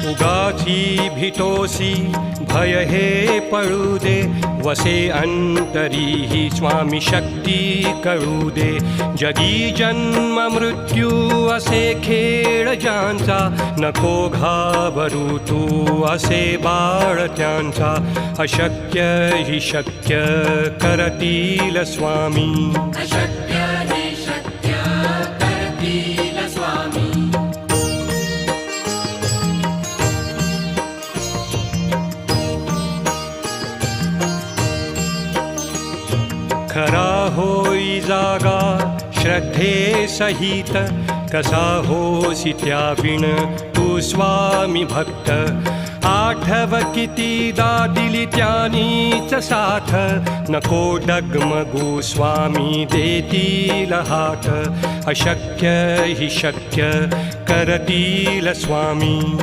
उगाची भीतोसी भय हे पळू दे, वसे अंतरी ही स्वामी शक्ती कळू दे. जगी जन्म मृत्यू असे खेळ ज्यांचा, नको घाबरू तू असे बाळ त्यांचा. अशक्य ही शक्य करतील स्वामी. अशक्य हे शक्य करतील स्वामी. खरा होई जागा श्रद्धे सहित, कसा होसी त्याविण तू स्वामी भक्त. आठव कितीदा दिली त्यानीच साथ, नको डगमगू स्वामी देतील हात. अशक्य ही शक्य करतील स्वामी.